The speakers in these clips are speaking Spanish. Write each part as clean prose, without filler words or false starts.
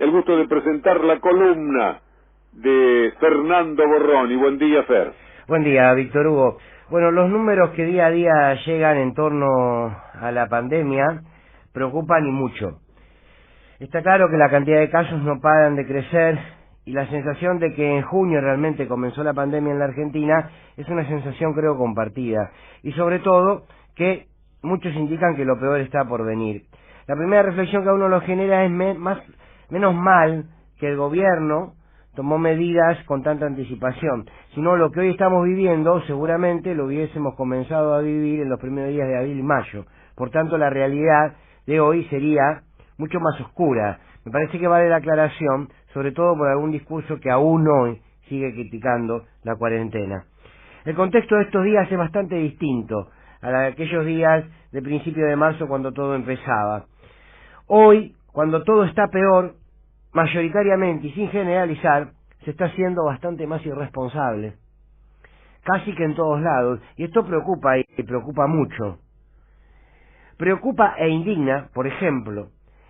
el gusto de presentar la columna de Fernando Borroni. Buen día, Fer. Buen día, Víctor Hugo. Bueno, los números que día a día llegan en torno a la pandemia preocupan y mucho. Está claro que la cantidad de casos no paran de crecer y la sensación de que en junio realmente comenzó la pandemia en la Argentina es una sensación, creo, compartida. Y sobre todo que muchos indican que lo peor está por venir. La primera reflexión que a uno lo genera es menos mal que el gobierno tomó medidas con tanta anticipación. Si no, lo que hoy estamos viviendo seguramente lo hubiésemos comenzado a vivir en los primeros días de abril y mayo. Por tanto, la realidad de hoy sería mucho más oscura. Me parece que vale la aclaración, sobre todo por algún discurso que aún hoy sigue criticando la cuarentena. El contexto de estos días es bastante distinto a la de aquellos días de principio de marzo cuando todo empezaba. Hoy, cuando todo está peor, mayoritariamente y sin generalizar, se está siendo bastante más irresponsable. Casi que en todos lados. Y esto preocupa y preocupa mucho. Preocupa e indigna, por ejemplo,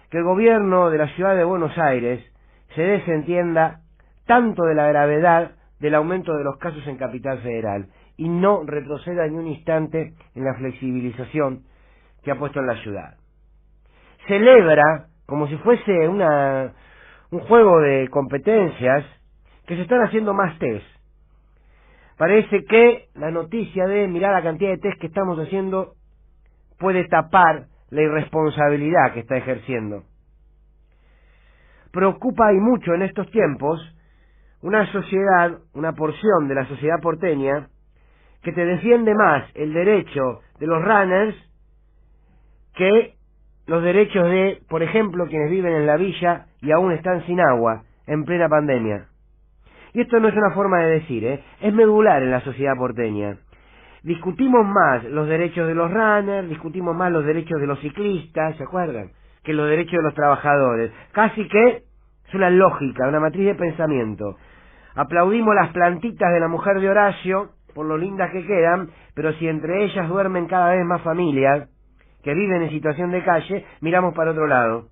que el gobierno de la ciudad de Buenos Aires se desentienda tanto de la gravedad del aumento de los casos en Capital Federal y no retroceda ni un instante en la flexibilización que ha puesto en la ciudad. Celebra, como si fuese un juego de competencias, que se están haciendo más test. Parece que la noticia de mirar la cantidad de test que estamos haciendo puede tapar la irresponsabilidad que está ejerciendo. Preocupa y mucho en estos tiempos una sociedad, una porción de la sociedad porteña, que te defiende más el derecho de los runners que los derechos de, por ejemplo, quienes viven en la villa y aún están sin agua en plena pandemia. Y esto no es una forma de decir, es medular en la sociedad porteña. Discutimos más los derechos de los runners, discutimos más los derechos de los ciclistas, ¿se acuerdan? Que los derechos de los trabajadores. Casi que es una lógica, una matriz de pensamiento. Aplaudimos las plantitas de la mujer de Horacio por lo lindas que quedan, pero si entre ellas duermen cada vez más familias que viven en situación de calle, miramos para otro lado.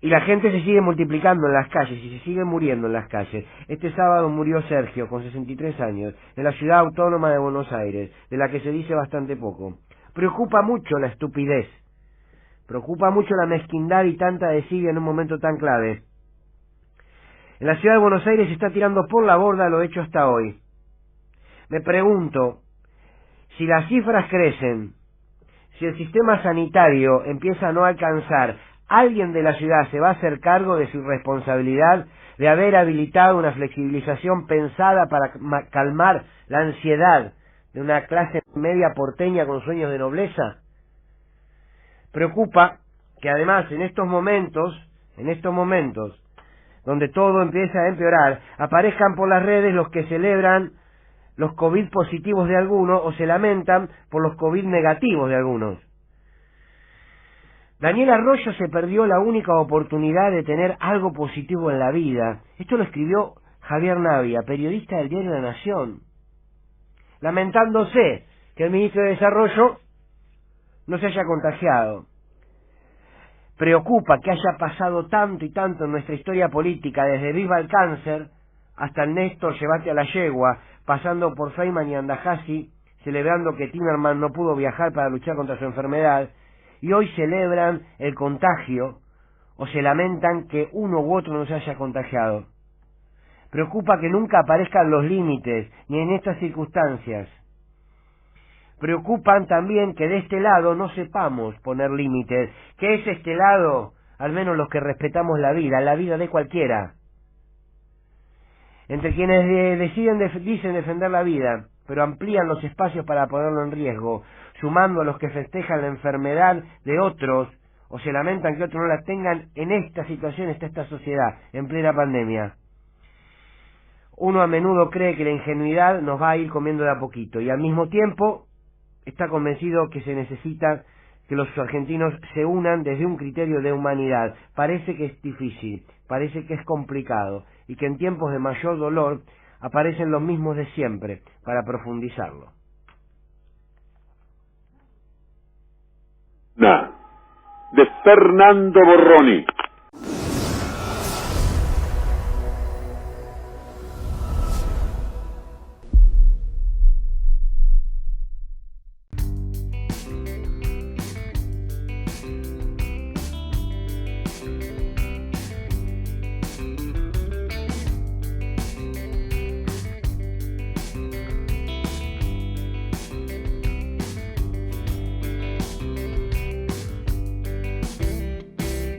Y la gente se sigue multiplicando en las calles y se sigue muriendo en las calles. Este sábado murió Sergio, con 63 años, en la ciudad autónoma de Buenos Aires, de la que se dice bastante poco. Preocupa mucho la estupidez, preocupa mucho la mezquindad y tanta desidia en un momento tan clave. En la ciudad de Buenos Aires se está tirando por la borda lo hecho hasta hoy. Me pregunto, si las cifras crecen, si el sistema sanitario empieza a no alcanzar, ¿alguien de la ciudad se va a hacer cargo de su responsabilidad de haber habilitado una flexibilización pensada para calmar la ansiedad de una clase media porteña con sueños de nobleza? Preocupa que además en estos momentos, donde todo empieza a empeorar, aparezcan por las redes los que celebran los COVID positivos de algunos o se lamentan por los COVID negativos de algunos. Daniel Arroyo se perdió la única oportunidad de tener algo positivo en la vida. Esto lo escribió Javier Navia, periodista del diario La Nación, lamentándose que el ministro de Desarrollo no se haya contagiado. Preocupa que haya pasado tanto y tanto en nuestra historia política, desde Viva el Cáncer hasta el Néstor Llévate a la Yegua, pasando por Feynman y Andajasi, celebrando que Timerman no pudo viajar para luchar contra su enfermedad, y hoy celebran el contagio o se lamentan que uno u otro no se haya contagiado. Preocupa que nunca aparezcan los límites, ni en estas circunstancias. Preocupan también que de este lado no sepamos poner límites. ¿Qué es este lado? Al menos los que respetamos la vida de cualquiera. Entre quienes dicen defender la vida, pero amplían los espacios para ponerlo en riesgo, sumando a los que festejan la enfermedad de otros o se lamentan que otros no la tengan, en esta situación está esta sociedad, en plena pandemia. Uno a menudo cree que la ingenuidad nos va a ir comiendo de a poquito y al mismo tiempo está convencido que se necesita que los argentinos se unan desde un criterio de humanidad. Parece que es difícil, parece que es complicado y que en tiempos de mayor dolor aparecen los mismos de siempre para profundizarlo. De Fernando Borroni.